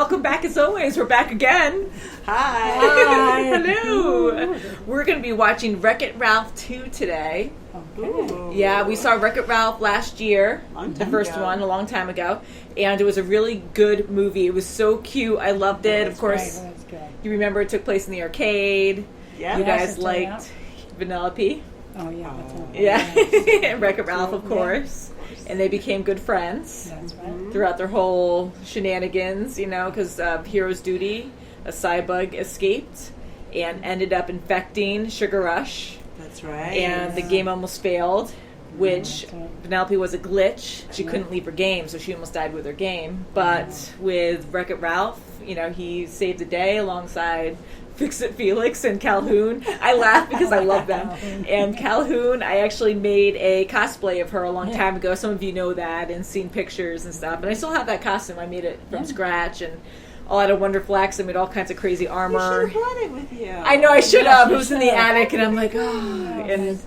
welcome back as always. We're back again. Hi. Hello. We're going to be watching Wreck-It Ralph 2 today. Okay. Yeah, we saw Wreck-It Ralph last year, the first one, a long time ago, and it was a really good movie. It was so cute. I loved it. Of course, you remember it took place in the arcade. Yeah. You guys liked Vanellope. Oh, yeah. Yeah. Wreck-It Ralph, of course. And they became good friends. That's right. Throughout their whole shenanigans, you know, because Hero's Duty, a Cybug escaped and ended up infecting Sugar Rush. That's right. And the game almost failed, which Vanellope was a glitch. She couldn't leave her game, so she almost died with her game. But with Wreck-It Ralph, you know, he saved the day alongside Fix It Felix and Calhoun. I laugh because I love them. And Calhoun, I actually made a cosplay of her a long time ago. Some of you know that and seen pictures and stuff. And I still have that costume. I made it from scratch and all out of Wonderful X. I made all kinds of crazy armor. You should have brought it with you. I know I should have. It was in the attic, and I'm like, and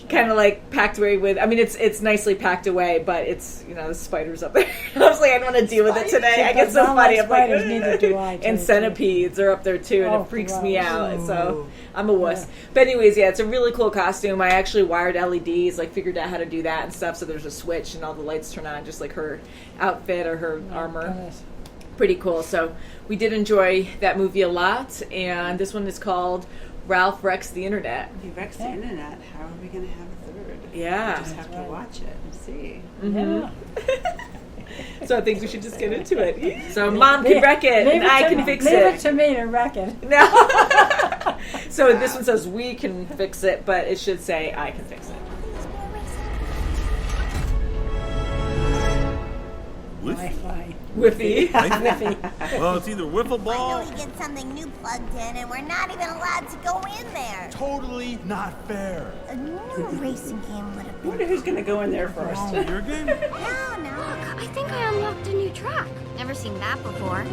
kind of like packed away with. I mean, it's nicely packed away, but it's the spiders up there. I was like, I don't want to deal with it today. I get so funny. I'm like, neither do I. And centipedes are up there too, and it freaks me out. So I'm a wuss. But anyways, yeah, it's a really cool costume. I actually wired LEDs, like figured out how to do that and stuff. So there's a switch, and all the lights turn on, just like her outfit or her armor. Pretty cool. So we did enjoy that movie a lot, and this one is called Ralph Wrecks the Internet. He wrecks the internet. How are we going to have a third? Yeah. We just have to watch it and see. Yeah. So I think we should just get into it. So Mom can wreck it, and I can fix it. Leave it to me to wreck it. No. So this one says we can fix it, but it should say I can fix it. Wi-Fi. Whiffy. Well, it's either wiffle ball. Finally get something new plugged in, and we're not even allowed to go in there. Totally not fair. A new racing game would have I been. wonder who's going to go in there first. Your game? No. I think I unlocked a new track. Never seen that before.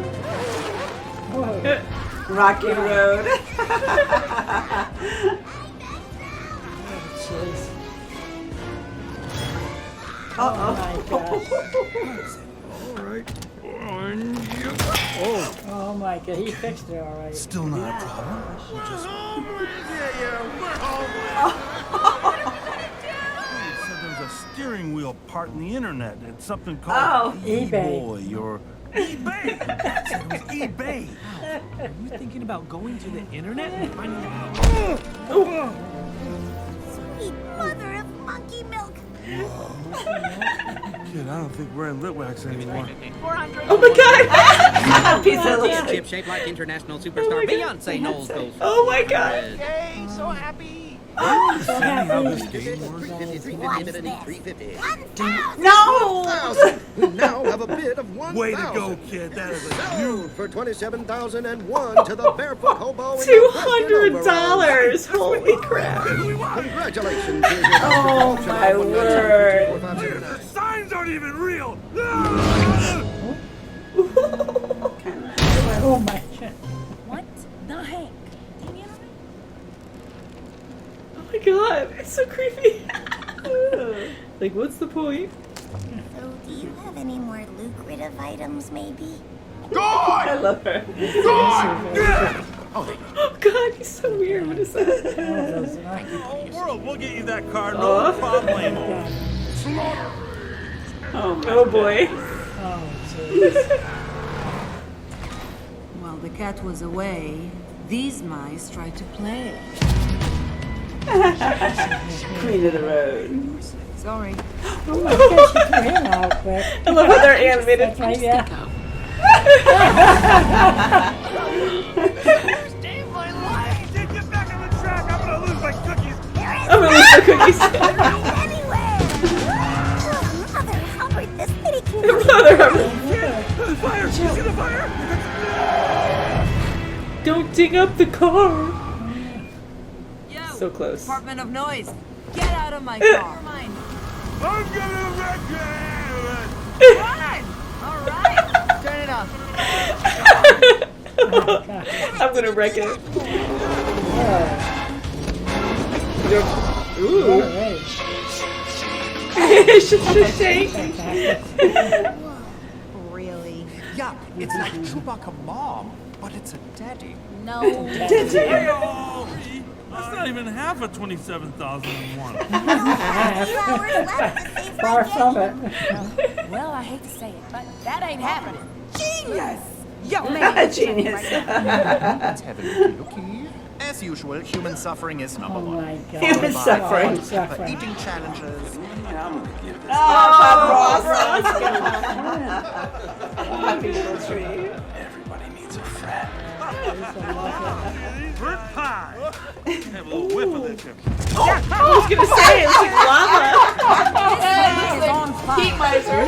Rocky Road. Oh my gosh. All right. Oh my god, he fixed it all right. Still not a problem. We'll just... It said there's a steering wheel part in the internet. It's something called eBay. or eBay. That's it. It was eBay. Are you thinking about going to the internet and finding out? Sweet mother of monkey milk. Kid, I don't think we're in Litwax anymore. Oh my God! Pizza. Chip shaped like international superstar Beyonce Knowles goes. Oh my God! Yay, so happy. So how this game works? 350. No! We now have a bid of 1,000. Way to go, kid. That is a huge... For 27,001 to the barefoot hobo. $200! Holy crap! Congratulations. Oh my word! The signs aren't even real! Oh my god. What the heck? Oh my God! It's so creepy. Like, what's the point? So, do you have any more lucrative items, maybe? I love her. Oh God, he's so weird. What is that? Oh, world, we'll get you that car, no problem. Oh boy. Oh jeez. While the cat was away, these mice tried to play. Queen of the road. Sorry. Oh my gosh, she threw him out quick. I love how they're animated. That's right, yeah. Get back on the track. I'm gonna lose my cookies. I'm gonna lose the cookies. Anywhere! Mother Hubbard, this little kid. The fire! You see the fire? Don't dig up the car. Yo, So close. Department of Noise, get out of my car. Mine. I'm gonna wreck it! Fine. All right. Turn it off. I'm gonna wreck it. Ooh. All right. It's just a shake. Really? Yeah, it's like Chewbacca mom, but it's a daddy. No. Hey-oh! That's not even half of 27,001. Far from it. Well, I hate to say it, but that ain't happening. Genius. Yo, man. Genius. It's heavenly, looky. As usual, human suffering is number Oh one. my God. Human suffering. Suffering. Eating challenges. Happy little tree. Everybody needs a friend. Fruit pie. Have a little whiff of this. I was gonna say it's like lava. Is on fire. Heat miser.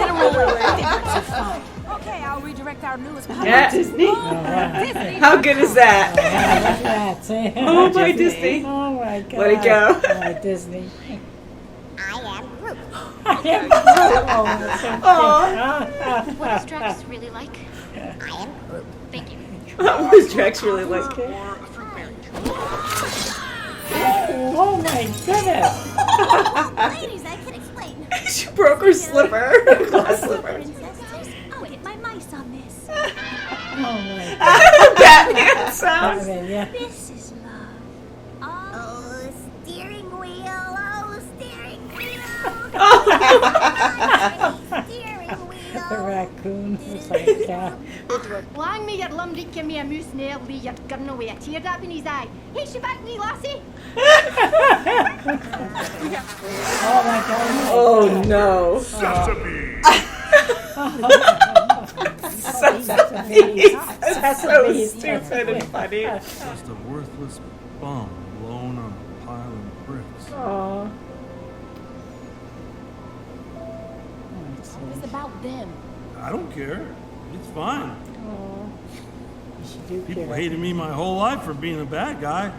Okay, I'll redirect our newest Yeah. Disney. How good is that? That's it. Oh my Disney. Oh my God. Let it go. Oh my Disney. I am Groot. Oh, that's so cute. What does Drax really like? I am Groot. Thank you. What was Drax really like? Oh my goodness. Ladies, I can explain. She broke her slipper. Glass slipper. Princesses, I'll get my mice on this. Oh my Batman sounds. God. Yeah. This is love. Oh, steering wheel. Oh, steering wheel. Steering wheel. The raccoon was like, yeah. Lang me at Lumdy give me a moose nail Lee at gun away a teardrop in his eye. Hey, she back me, lassie. Oh my God. Oh no. That's so stupid and funny. Just a worthless bum blown on a pile of bricks. Aw. It's about them. I don't care. It's fine. She do People care. hated me my whole life for being a bad guy.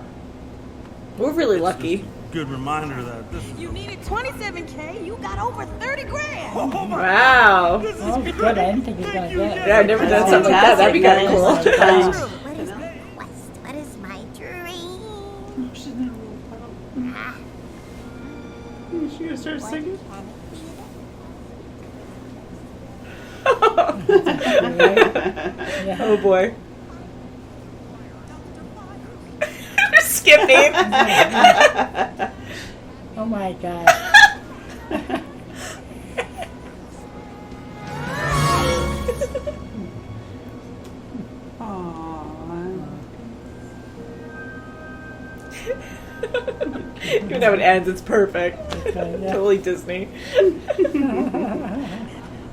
We're really lucky. Good reminder that this is You needed 27K. You got over 30 grand. Oh, Wow. good. I didn't think he was going to get it. Yeah, I've never done something like that. That'd be kind of cool. What is my quest? What is my dream? She gonna start singing? Oh boy. Skipping. Oh my God. Even how it ends, it's perfect. Yeah. Totally Disney. A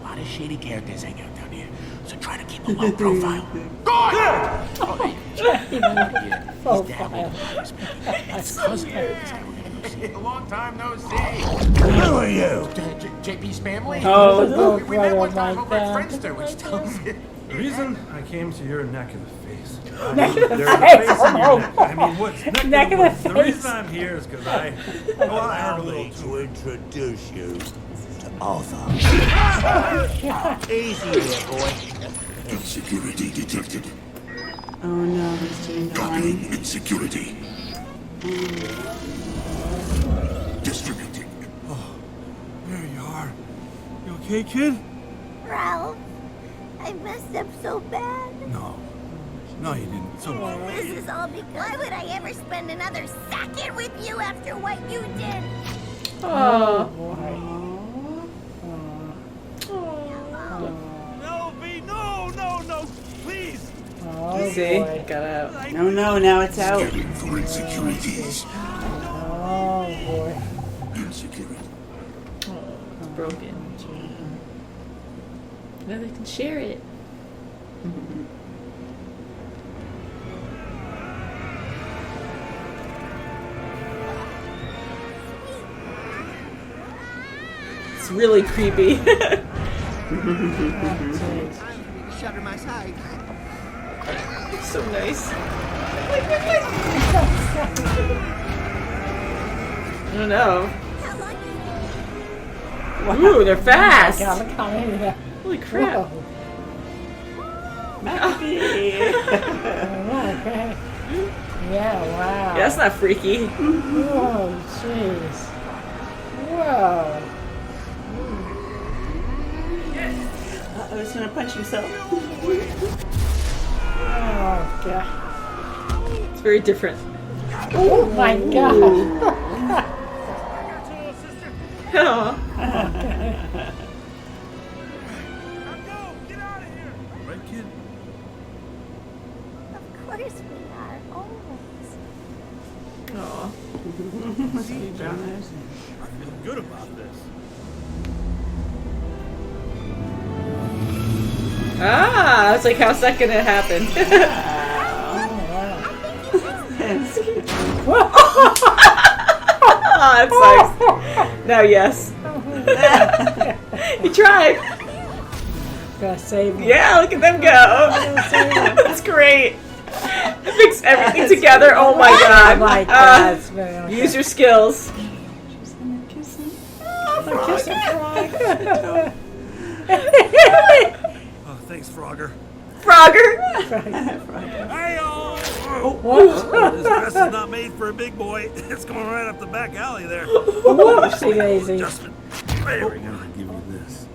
lot of shady characters hang out down here, so try to keep a low profile. Profile. Long time no see. Who are you? JP's family? Oh, we met one brother, time my over at God. Friendster, which tells you. the reason I came to your neck of the face. Neck of the There's a face. face in your neck. I mean, what's Neck of the the face. reason I'm here is because I heard a little too. introduce you to Arthur. Easy there, boy. Security detected. Oh no, he's doing Copying insecurity. Distributing. There you are. You okay, kid? Ralph, I messed up so bad. No. No, you didn't. So This is all because. Why would I ever spend another second with you after what you did? Oh. No, V, no, please. Oh See? boy. Got out. No, no, now it's out. Scanning for insecurities. Oh boy. Insecurity. Oh, it's broken. Now they can share it. It's really creepy. Shutter my side. So nice. I don't know. Ooh, they're fast. God, look how many there. Holy crap. Whoa. Mappy. Okay. Yeah, wow. Yeah, that's not freaky. Whoa, jeez. Whoa. Oh, he's gonna punch himself. Oh, God. It's very different. Oh, my God. Oh. Right, kid? Of course we are. Always. Oh. See, John is. I feel good about this. Ah, it's like, how's that gonna happen? Oh, that's nice. Now, yes. He tried. Gotta save him. Yeah, look at them go. That's great. Fix everything together. Oh my God. Oh, my God. It's very okay. Use your skills. She's gonna kiss him. Kiss a frog. Oh, thanks, Frogger. Frogger. Hey-oh! What? This dress is not made for a big boy. It's going right up the back alley there. Whoopsie daisy. Justin, there we go. I'll give you this.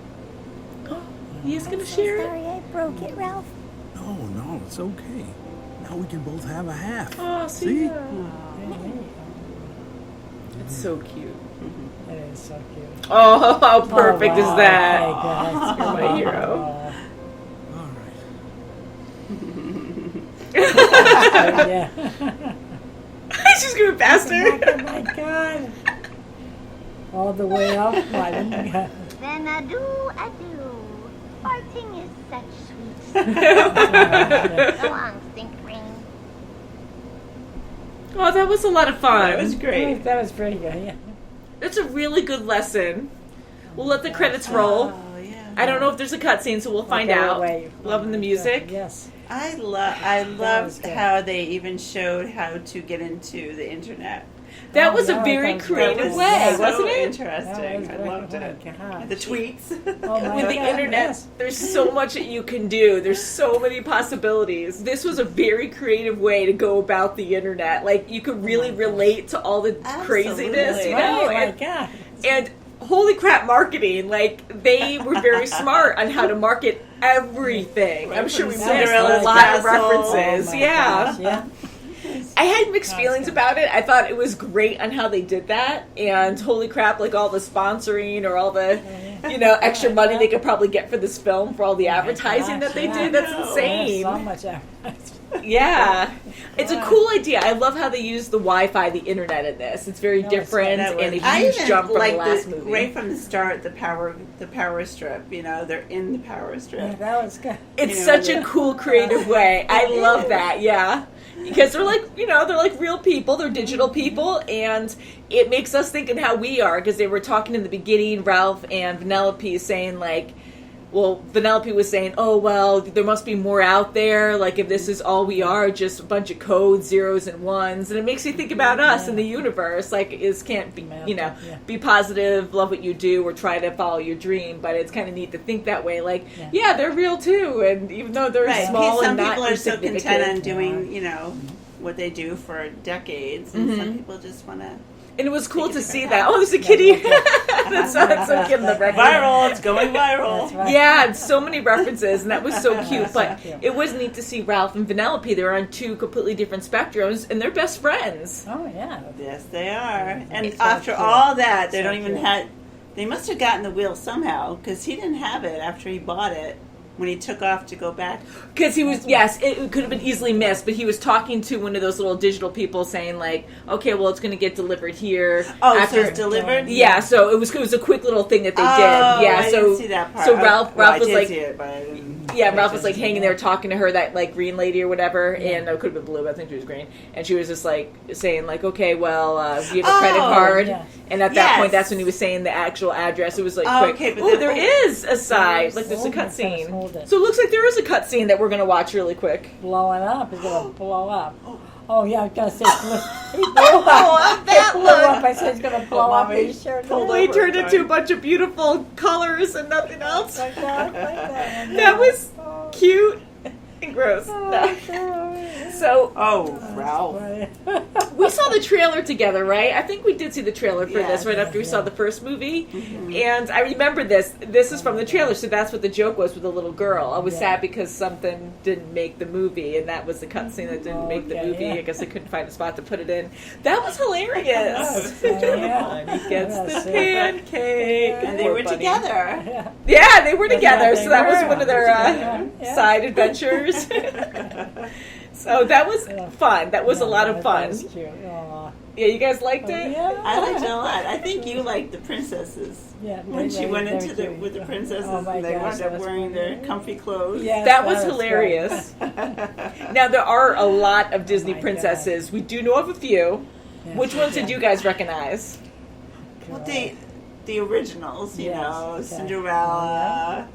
He's gonna share it. Sorry I broke it, Ralph. No, it's okay. Now we can both have a half. Oh, See? It's so cute. It is so cute. Oh, how perfect is that? Oh, my God. You're my hero. All right. Yeah. She's going faster. Oh, my God. All the way up. My God. Then adieu. Farting is such sweet. Go on, stink ring. Oh, that was a lot of fun. That was great. That was pretty good, yeah. It's a really good lesson. We'll let the credits roll. Oh, yeah. I don't know if there's a cutscene, so we'll find Okay, out. wait. Loving the music. Yes. I was loved good. how they even showed how to get into the internet. That Oh, was a yeah, very that was creative was way, so wasn't it? interesting. I loved it. God. The tweets. Oh, my With the God, internet, yes. there's so much that you can do. There's so many possibilities. This was a very creative way to go about the internet. Like, you could really relate to all the craziness, you know? Oh, my And, God. and holy crap, marketing. Like, they were very smart on how to market everything. I'm sure we missed Cinderella's a lot of Castle. references. Oh, my Yeah. gosh, yeah. I had mixed feelings about it. I thought it was great on how they did that, and holy crap, like all the sponsoring or all the, extra money they could probably get for this film for all the advertising that they did. That's insane. So much advertising. Yeah. It's a cool idea. I love how they use the Wi-Fi, the internet in this. It's very different That was- and a I huge even jump from the liked last movie. right from the start, the power strip. They're in the power strip. Yeah, that was good. It's such a cool, creative way. I love that, yeah. Because they're like, they're like real people. They're digital people. And it makes us think in how we are. Because they were talking in the beginning, Ralph and Vanellope saying like, well, Vanellope was saying, oh, well, there must be more out there. Like, if this is all we are, just a bunch of codes, zeros and ones. And it makes you think about us in the universe. Like, can't be, be positive, love what you do, or try to follow your dream. But it's kind of neat to think that way. Like, yeah, they're real too. And even though they're small some and not people are so insignificant. content on doing, what they do for decades. And some people just want to... And it was cool to see that. Oh, there's a kitty. that's so cute in the record. Viral. It's going viral. That's right. Yeah, and so many references, and that was so cute. So But cute. it was neat to see Ralph and Vanellope. They're on two completely different spectrums, and they're best friends. Oh, yeah. Yes, they are. And It's so after cute. all that, they So don't even cute. have... They must have gotten the wheel somehow, because he didn't have it after he bought it. When he took off to go back. Because he was, yes, it could have been easily missed, but he was talking to one of those little digital people saying, like, okay, well, it's going to get delivered here. Oh, after, so it's delivered? Yeah, so it was a quick little thing that they Oh, did. Yeah, I so didn't see that part. So Ralph I was did like, see it, but I didn't. yeah, Ralph was like hanging there talking to her, that like green lady or whatever, and it could have been blue, but I think she was green, and she was just like saying like, okay, well, do you have a credit card? yeah. And at that point, that's when he was saying the actual address. It was like quick. okay, but Oh, then- there is a side, like there's a Hold it, hold cutscene. it. So it looks like there is a cutscene that we're gonna watch really quick. Blowing up. It's going to blow up. Oh, yeah, I was going to say, he blew up. Oh, that He blew look. up. I said he's going to blow up. Mommy, He sure did. pull Well, he over, turned sorry. into a bunch of beautiful colors and nothing else. Like that, like that. That was cute and gross. No. So Oh, Ralph. we saw the trailer together, right? I think we did see the trailer for this right after we saw yeah. the first movie. And I remember this. This is from the trailer, so that's what the joke was with the little girl. I was sad because something didn't make the movie, and that was the cutscene that didn't make the movie. I guess I couldn't find a spot to put it in. That was hilarious. He gets the pancake. And they were together. Yeah, they were together, so that was one of their side adventures. So that was fun. That was a lot of fun. That was cute. Aw. Yeah, you guys liked it? Yeah. I liked it a lot. I think you liked the princesses. Yeah, When she went into with the princesses, and they wound up wearing their comfy clothes. Yes, That was hilarious. Now, there are a lot of Disney princesses. We do know of a few. Which ones did you guys recognize? Well, the originals, you know, okay. Cinderella.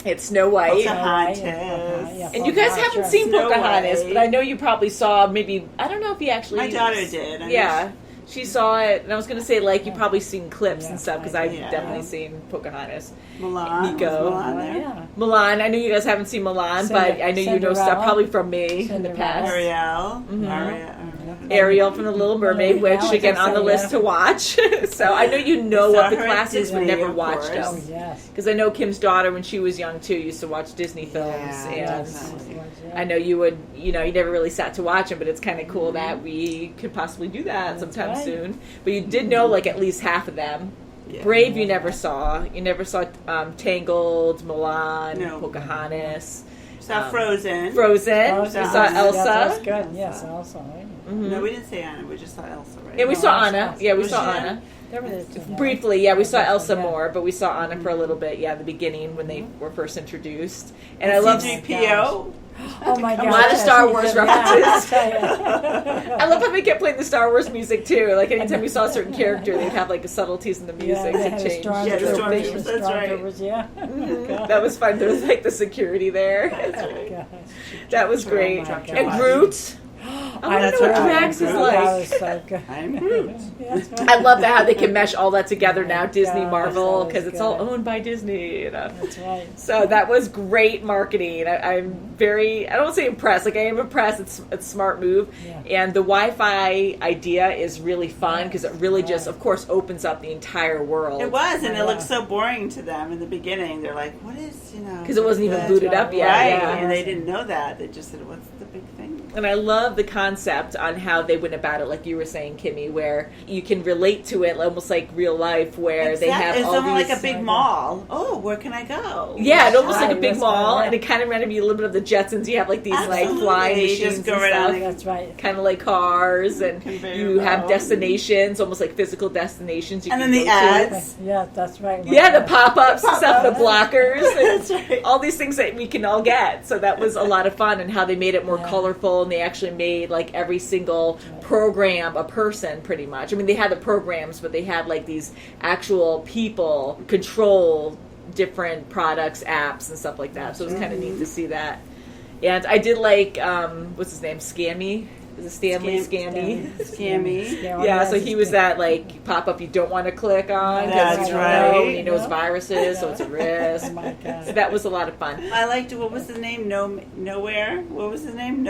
It's Snow White. Pocahontas. And you guys haven't seen Snow Pocahontas, White. but I know you probably saw maybe, I don't know if you actually... My daughter did. Yeah. She saw it, and I was going to say, like, you've probably seen clips and stuff, because I've definitely seen Pocahontas. Milan. Nico. Was Milan there? Milan. I know you guys haven't seen Milan, but I know you know stuff probably from me in the past. Ariel. Ariel from The Little Mermaid, which, again, on the list to watch. So I know you know of the her at classics, but Disney, never of watched course. them. Because I know Kim's daughter, when she was young, too, used to watch Disney films. And I know you would, you know, you never really sat to watch them, but it's kind of cool that we could possibly do that sometime soon. But you did know, like, at least half of them. Yeah. Brave you never saw. You never saw Tangled, Milan, Pocahontas. Saw Frozen. Frozen. We saw Elsa. Yeah, that was good. Yes, Elsa, right? No, we didn't say Anna. We just saw Elsa, right? Yeah, we saw Anna. Yeah, we saw Anna. Briefly, yeah, we saw Elsa more, but we saw Anna for a little bit, at the beginning when they were first introduced. And I love C-3PO. Oh my God! A lot of Star Wars references. Yeah. I love how they kept playing the Star Wars music too. Like anytime we saw a certain character, they'd have like the subtleties in the music to change. That's right. Yeah. That was fun. There was like the security there. That was great. And Groot. I want to know what Drax is like. That was so good. I'm Groot. I love that how they can mesh all that together now, Disney, Marvel, because it's all owned by Disney. You know? That's right. So that was great marketing. I'm very, I don't want to say impressed, like I am impressed. It's a smart move. Yeah. And the Wi-Fi idea is really fun because it really just, of course, opens up the entire world. It was, and it looked so boring to them in the beginning. They're like, what is, you know. Because it wasn't even booted up yet. Right, Yeah. and they didn't know that. They just said, what's the big thing? And I love the concept on how they went about it, like you were saying, Kimmy, where you can relate to it almost like real life, where they have it's all almost these... like a big mall. Oh, where can I go? Yeah, it almost like a big mall, and it kind of reminded me a little bit of the Jetsons. You have like these like flying machines just go and right stuff. on. That's right. Kind of like cars, and you have destinations, almost like physical destinations. You and can then the go to. ads. Yeah, that's right. Yeah, the pop-ups and stuff, the blockers, and That's right. all these things that we can all get. So that was a lot of fun, and how they made it more colorful, and they actually made like every single program a person, pretty much. I mean, they had the programs, but they had like these actual people control different products, apps, and stuff like that. So it was kind of neat to see that. And I did like, what's his name? Scammy? Is it Stanley? Scammy. Yeah, so he was that like pop-up you don't want to click on. That's you right. know, and he knows viruses, so it's a risk. Oh my God. So that was a lot of fun. I liked, what was his name? Nowhere? What was his name?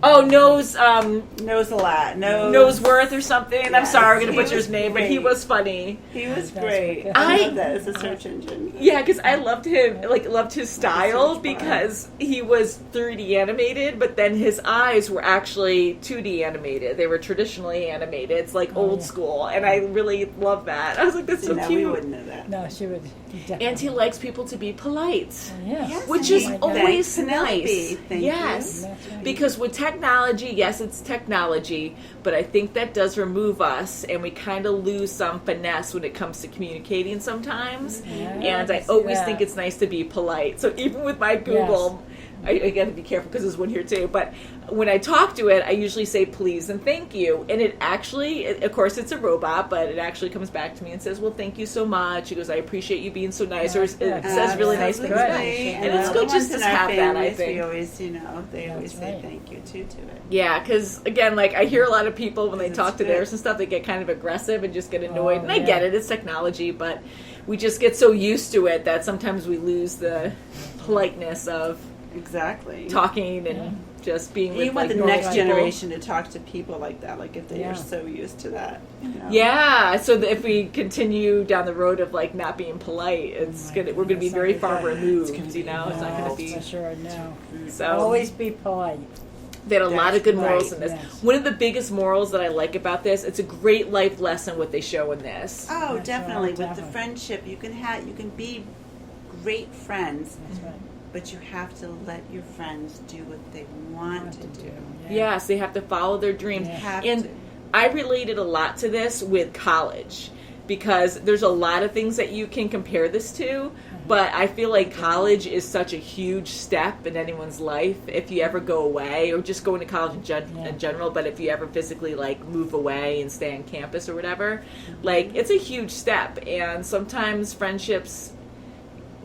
Oh, Knows Knows a lot. Noseworth or something. Yes, I'm sorry, I'm going he to butcher was his name, but he great. was funny. He was great. I love that as a search engine. Yeah, because I loved him, loved his style because he was 3D animated, but then his eyes were actually 2D animated. They were traditionally animated. It's like old school, and I really love that. I was like, that's so cute. We wouldn't know that. No, she would. And he likes people to be polite. Yes. Which is always Penelope. nice. Thank yes. you. Because with technology, yes, it's technology, but I think that does remove us, and we kind of lose some finesse when it comes to communicating sometimes. And I always think it's nice to be polite. So even with my Google, I got to be careful because there's one here too, but when I talk to it, I usually say please and thank you. And it actually, of course, it's a robot, but it actually comes back to me and says, well, thank you so much. It goes, I appreciate you being so nice. Or it says really nice things back. And it's good just to have that, I think. We always, they always say thank you, too, to it. Yeah, because, again, like, I hear a lot of people when they talk to theirs and stuff, they get kind of aggressive and just get annoyed. And I get it. It's technology, but we just get so used to it that sometimes we lose the politeness of exactly talking and just being with you want like the normal next people. generation to talk to people like that, like if they are so used to that. You know? Yeah, so that if we continue down the road of like not being polite, we're gonna be very far removed. You know, it's not gonna be for sure. No, so always be polite. They had a lot of good morals in this. Yes. One of the biggest morals that I like about this, it's a great life lesson what they show in this. Oh, That's definitely. right, With definitely. the friendship, you can be great friends, That's right. but you have to let your friends do what they want to do. Yes, they have to follow their dreams. You have And to. I related a lot to this with college because there's a lot of things that you can compare this to, but I feel like college is such a huge step in anyone's life if you ever go away, or just going to college in general, but if you ever physically like move away and stay on campus or whatever, like it's a huge step, and sometimes friendships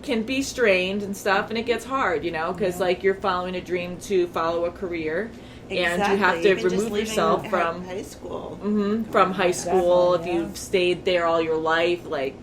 can be strained and stuff, and it gets hard, you know, because like you're following a dream to follow a career. And you have to Even just remove leaving yourself from high school. From high school, if you've stayed there all your life, like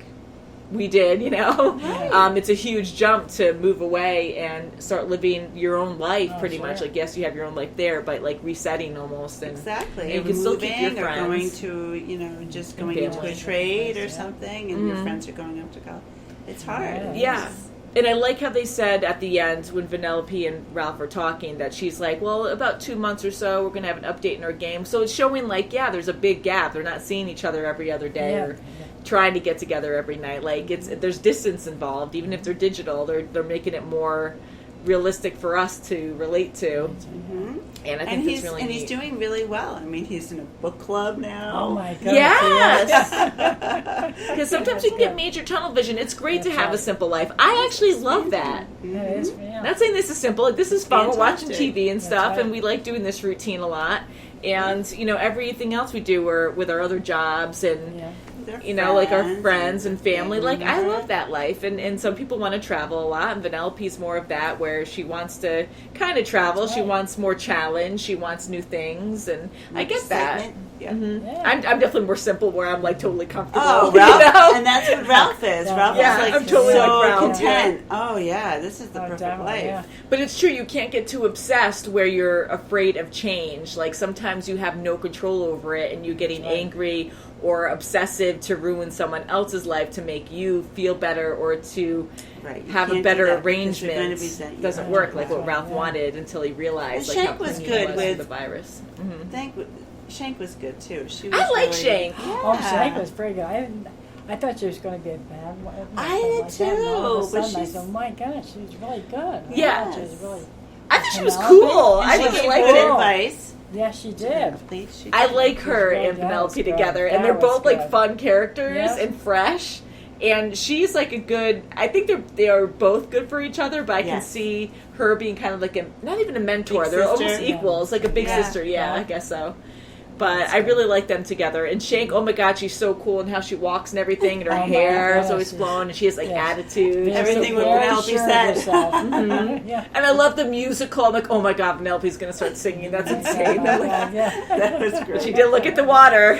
we did, you know. Right. It's a huge jump to move away and start living your own life, pretty much. Like, yes, you have your own life there, but like resetting almost. And Exactly. and you can still keep your Moving or friends. going to, just And going into family. a trade or something, and your Mhm. friends are going up to college. It's hard. Yeah. And I like how they said at the end when Vanellope and Ralph are talking that she's like, well, about 2 months or so, we're going to have an update in our game. So it's showing like, yeah, there's a big gap. They're not seeing each other every other day or trying to get together every night. Like there's distance involved. Even if they're digital, they're making it more realistic for us to relate to. Mm-hmm. And I think he's that's really and neat. he's doing really well. I mean, he's in a book club now. Oh my goodness. Yes. Because sometimes you can get major tunnel vision. It's great to have a simple life. I actually love that. Yeah, it is, yeah. Not saying this is simple. This is fun. We're watching Fantastic. TV and That's stuff, right. and we like doing this routine a lot. And, you know, everything else we do, we're with our other jobs and, Their you know, like our friends friends and family. Like, I Mhm. love that life. And some people want to travel a lot, and Vanellope's more of that, where she wants to kind of travel. She wants more challenge. She wants new things, and I get that. Excitement. Yeah. Mhm. I'm definitely more simple, where I'm, like, totally comfortable. Oh, you Ralph, know? and that's what Ralph is. Ralph Yeah, is like I'm totally so like Ralph. content. Oh yeah, this is the perfect life. But it's true, you can't get too obsessed where you're afraid of change. Like sometimes you have no control over it and you're getting angry or obsessive to ruin someone else's life to make you feel better or to Right, you have a can't better do that because you're gonna arrangement. be sent- Doesn't yeah. work like what Right, Ralph yeah. wanted until he realized And like Shank how was clingy good he was with the virus. Shank was good too. She was I like really, Shank. Oh, Shank was pretty good. I thought she was going to be a bad one. I did too, All of a but sudden I she's- said, oh my gosh, she was really good. Yeah. I thought she was really. I think she was Penelope? cool. And I she think I gave liked good it. advice. Yeah, she did. I like her That and was Penelope good. together, That and they're was both like good. fun characters Yeah. and fresh. And she's like a good. I think they are both good for each other, but I can Yes. see her being kind of like a not even a mentor. Big They're sister? almost Yeah. equals, like a big Yeah. sister. Yeah, I guess so. But I really like them together. And Shank, oh my God, she's so cool and how she walks and everything, and her Oh my hair is gosh, always yes. flowing, and she has like attitude. She's Everything so with cool. Penelope said. Mhm. Yeah. And I love the musical. I'm like, oh my God, Penelope's going to start singing. That's insane. I'm like, That was but great. she did look at the water.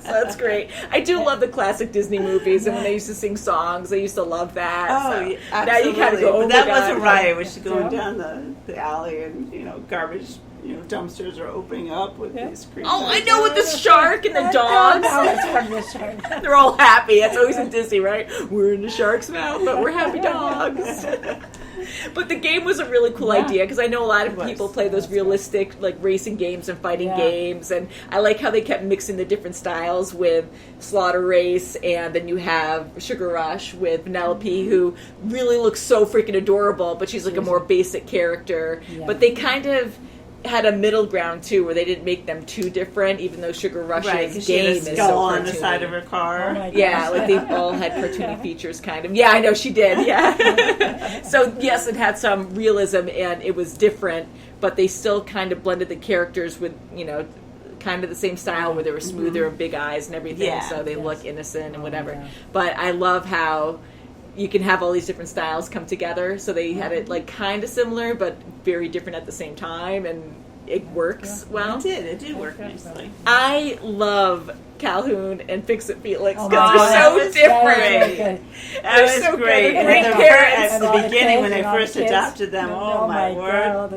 So that's great. I do love the classic Disney movies, and when they used to sing songs, I used to love that. Oh, so yeah, now absolutely. you kind of go, oh but that my God. wasn't right. Was she going down the alley and garbage dumpsters are opening up with these creatures? Oh, I know, with the shark and the dogs. They're all happy. That's always in Disney, right? We're in the shark's mouth, but we're happy dogs. But the game was a really cool idea because I know a lot of people play those realistic like racing games and fighting games, and I like how they kept mixing the different styles with Slaughter Race, and then you have Sugar Rush with Penelope, who really looks so freaking adorable, but she's like a more basic character. Yeah. But they kind of had a middle ground too, where they didn't make them too different, even though Sugar Rush's Right, 'cause she game had a is so skull on cartoony. the side of her car. Oh my Yeah, gosh. like they all had cartoony features, kind of. Yeah, I know she did. Yeah. So yes, it had some realism and it was different, but they still kind of blended the characters with kind of the same style where they were smoother and big eyes and everything, Yeah. so they look innocent and whatever. yeah. But I love how you can have all these different styles come together. So they had it like kind of similar, but very different at the same time, and it works well. It did work nicely. I love Calhoun and Fix It Felix Oh, because that they're so was different. That was so great. good. And Great at parents. the beginning, when they And all the first kids. adopted them, oh my word.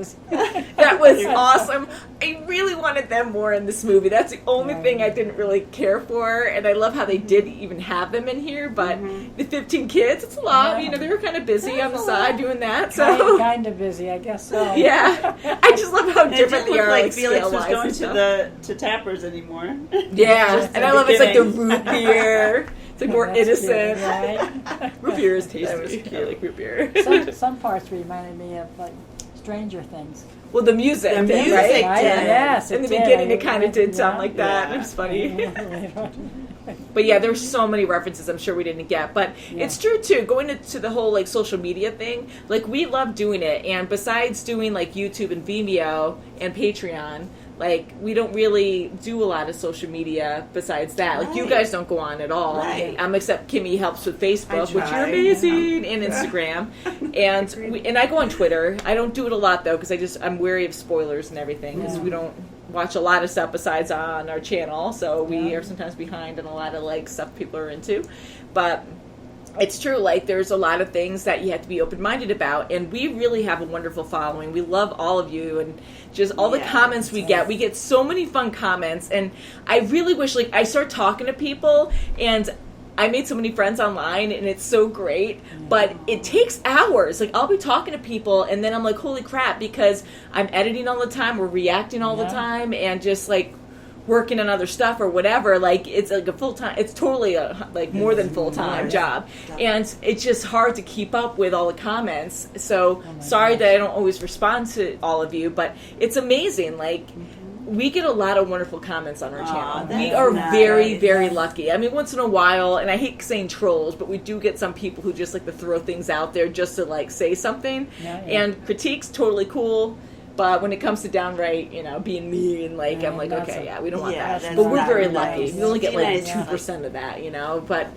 That was awesome. I really wanted them more in this movie. That's the only thing I didn't really care for, and I love how they did even have them in here. But the 15 kids, it's a lot. You know, they were kind of busy on the side doing that. So kind of busy, I guess so. yeah, I just love how And it different didn't they look are. like Felix was scale-wise going and to stuff. Tappers anymore. Yeah, Just and in I love it's like the beginning. root beer. It's like more That's innocent. cute, right? Root beer is That was tasty. I cute. like root beer. Some parts reminded me of like Stranger Things. Well, the music, The did, music right? did. Yes, In the it did. beginning, it I- kind of did sound yeah. like that. Yeah. It was funny. Yeah. But yeah, there's so many references I'm sure we didn't get. But it's true too, going into the whole like social media thing, like we love doing it. And besides doing like YouTube and Vimeo and Patreon, like we don't really do a lot of social media besides that. Like you Right. guys don't go on at all. Right. Except Kimmy helps with Facebook, I which you're try. amazing, and Instagram. and I go on Twitter. I don't do it a lot though because I'm wary of spoilers and everything because we don't watch a lot of stuff besides on our channel, so we are sometimes behind on a lot of like stuff people are into. But it's true, like there's a lot of things that you have to be open-minded about, and we really have a wonderful following. We love all of you, and just all the comments we get so many fun comments. And I really wish, like, I start talking to people, and I made so many friends online, and it's so great, but it takes hours. Like, I'll be talking to people, and then I'm like, holy crap, because I'm editing all the time, or reacting all the time, and just, like, working on other stuff or whatever. Like, it's like a full-time, it's totally a, like, more than full-time job. And it's just hard to keep up with all the comments. So, sorry that I don't always respond to all of you, but it's amazing. Like, we get a lot of wonderful comments on our channel. We are very, very lucky. I mean, once in a while, and I hate saying trolls, but we do get some people who just like to throw things out there just to like say something. And critique's totally cool, but when it comes to downright, you know, being mean, like I'm like, okay, we don't want that. But we're very lucky. We only get like 2% of that, you know. But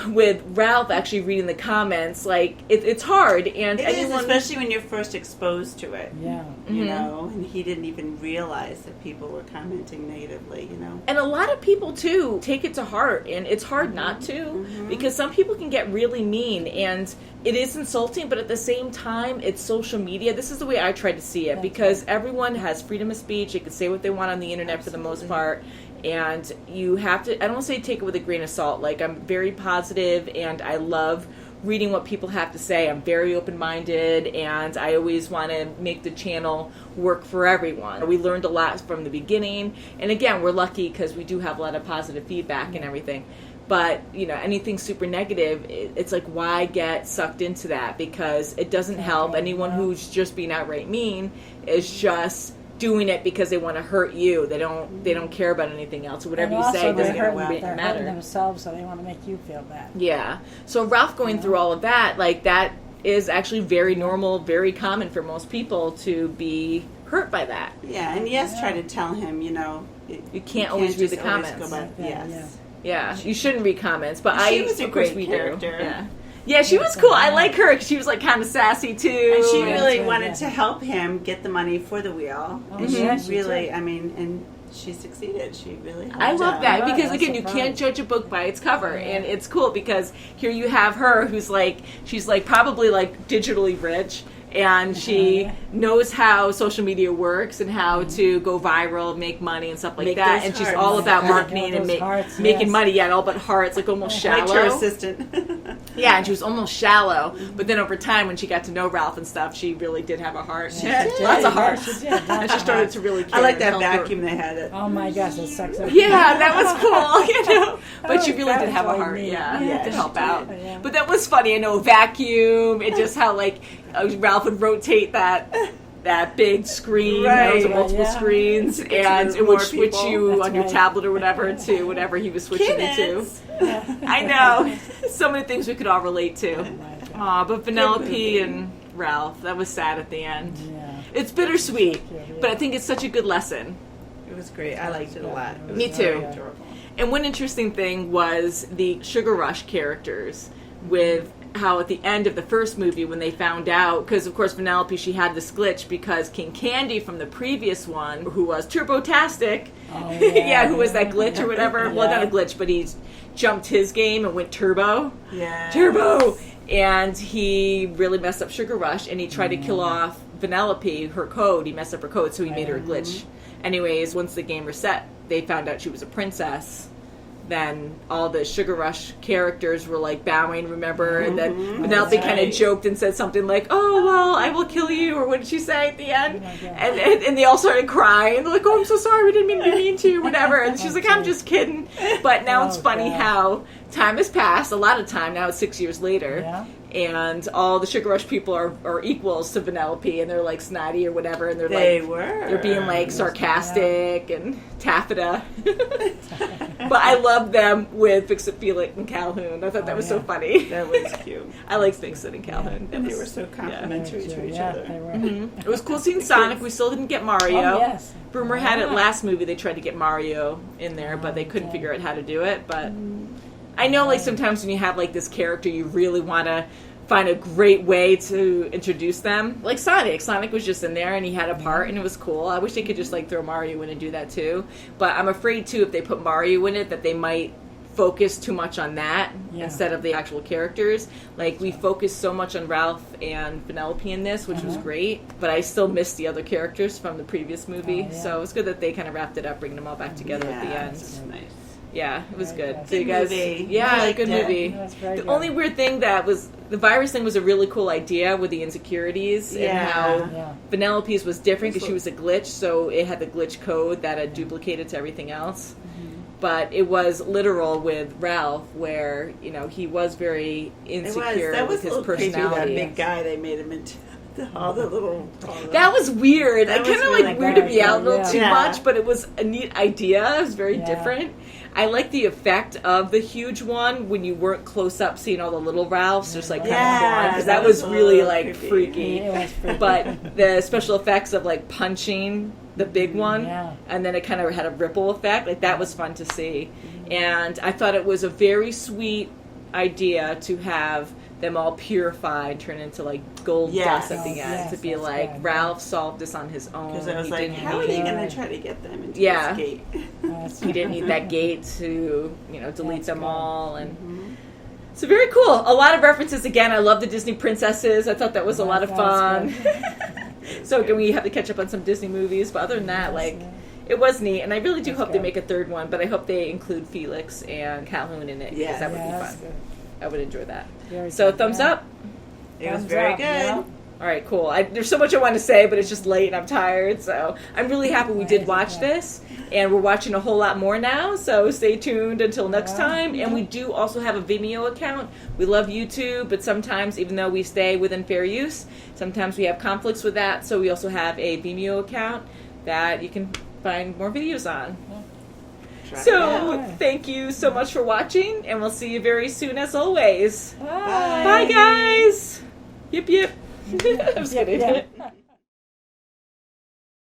with Ralph actually reading the comments, like it's hard, and it is, especially when you're first exposed to it. You know, and he didn't even realize that people were commenting negatively. You know, and a lot of people too take it to heart, and it's hard not to because some people can get really mean, and it is insulting. But at the same time, it's social media. This is the way I try to see it because everyone has freedom of speech. They can say what they want on the internet for the most part. And you have to, I don't want to say take it with a grain of salt. Like, I'm very positive, and I love reading what people have to say. I'm very open-minded, and I always want to make the channel work for everyone. We learned a lot from the beginning. And again, we're lucky because we do have a lot of positive feedback and everything. But, you know, anything super negative, it's like, why get sucked into that? Because it doesn't help. Anyone who's just being outright mean is just doing it because they want to hurt you. They don't care about anything else. Whatever you say doesn't they're matter. hurting themselves, so they want to make you feel bad. Yeah. So Ralph going through all of that, like that is actually very normal, very common for most people to be hurt by that. Yeah, and try to tell him, you know, you can't always read the comments. Yeah, you shouldn't read comments, but she was a great character. Yeah, she was cool. I like her because she was like kind of sassy too. And she really wanted to help him get the money for the wheel. And she really, I mean, and she succeeded. She really helped I love that Right, because that's again, you can't judge a book by its cover, and it's cool because here you have her who's like, she's like probably like digitally rich, and she knows how social media works and how to go viral, make money and stuff like that. And she's all about marketing and making money. Yeah, all but hearts, like almost shallow. Like her assistant. Yeah, and she was almost shallow. But then over time, when she got to know Ralph and stuff, she really did have a heart. She had lots of hearts. And she started to really care. I like that and vacuum they had it. Oh my gosh, it's sexy. Yeah, that was cool, you know. But she really did have a heart, to help out. Yeah. But that was funny. I know, vacuum, and just how, like, Ralph would rotate that big screen, those multiple screens, and it would switch you on your tablet or whatever to whatever he was switching it to. I know. So many things we could all relate to. Aw, but Penelope and Ralph, that was sad at the end. Yeah. It's bittersweet, but I think it's such a good lesson. It was great. I liked it a lot. It was Me too. adorable. And one interesting thing was the Sugar Rush characters with how at the end of the first movie when they found out, because of course Vanellope, she had this glitch because King Candy from the previous one, who was Turbotastic, who was that glitch or whatever, well, not a glitch, but he jumped his game and went turbo. Turbo! And he really messed up Sugar Rush, and he tried to kill off Vanellope, her code. He messed up her code, so he made her a glitch. Anyways, once the game reset, they found out she was a princess. Then all the Sugar Rush characters were like bowing, remember? And then Vanellope kind of joked and said something like, "Oh, well, I will kill you," or what did she say at the end? And they all started crying. They're like, "Oh, I'm so sorry, we didn't mean to be mean to you," whatever. And she's like, "I'm just kidding." But now it's funny how time has passed, a lot of time, now it's 6 years later. And all the Sugar Rush people are equals to Vanellope, and they're like snotty or whatever, and they're being like sarcastic and taffeta. But I love them with Fix It, and Calhoun. I thought that was so funny. That was cute. I like Fix It and Calhoun. And they were so complimentary to each other. They were. It was cool seeing Sonic. We still didn't get Mario. Rumor had it last movie they tried to get Mario in there, but they couldn't figure out how to do it. But I know, like, sometimes when you have like this character, you really want to find a great way to introduce them. Like Sonic was just in there and he had a part and it was cool. I wish they could just like throw Mario in and do that too. But I'm afraid too, if they put Mario in it, that they might focus too much on that instead of the actual characters. Like, we focused so much on Ralph and Vanellope in this, which was great, but I still missed the other characters from the previous movie. So it was good that they kind of wrapped it up, bringing them all back together at the end. That's nice. Yeah, it was good. So Good you guys, movie. good movie. The only weird thing that was the virus thing was a really cool idea with the insecurities and how Vanellope's was different because she was a glitch, so it had the glitch code that had duplicated to everything else. But it was literal with Ralph, where he was very insecure with his personality. That big guy, they made him into all the little. That was weird. It kind of really weirded me out a little too much, but it was a neat idea. It was very different. I like the effect of the huge one when you weren't close up seeing all the little Ralphs just like kind of gone, because that was really like freaky. But the special effects of like punching the big one and then it kind of had a ripple effect, like that was fun to see. And I thought it was a very sweet idea to have them all purify and turn into like gold dust at the end, to be like Ralph solved this on his own. Because I was like, how are they going to try to get them into this gate? He didn't need that gate to delete them all. And so very cool. A lot of references again. I love the Disney princesses. I thought that was a lot of fun. So again, we have to catch up on some Disney movies, but other than that, it was neat, and I really do hope they make a third one, but I hope they include Felix and Calhoun in it, because that would be fun. I would enjoy that. So thumbs up. It was very good. Yeah. All right, cool. There's so much I want to say, but it's just late and I'm tired. So I'm really happy we did watch this, and we're watching a whole lot more now. So stay tuned until next time. And we do also have a Vimeo account. We love YouTube, but sometimes, even though we stay within fair use, sometimes we have conflicts with that. So we also have a Vimeo account that you can find more videos on. So, thank you so much for watching, and we'll see you very soon as always. Bye guys! Yip yip. I'm just kidding.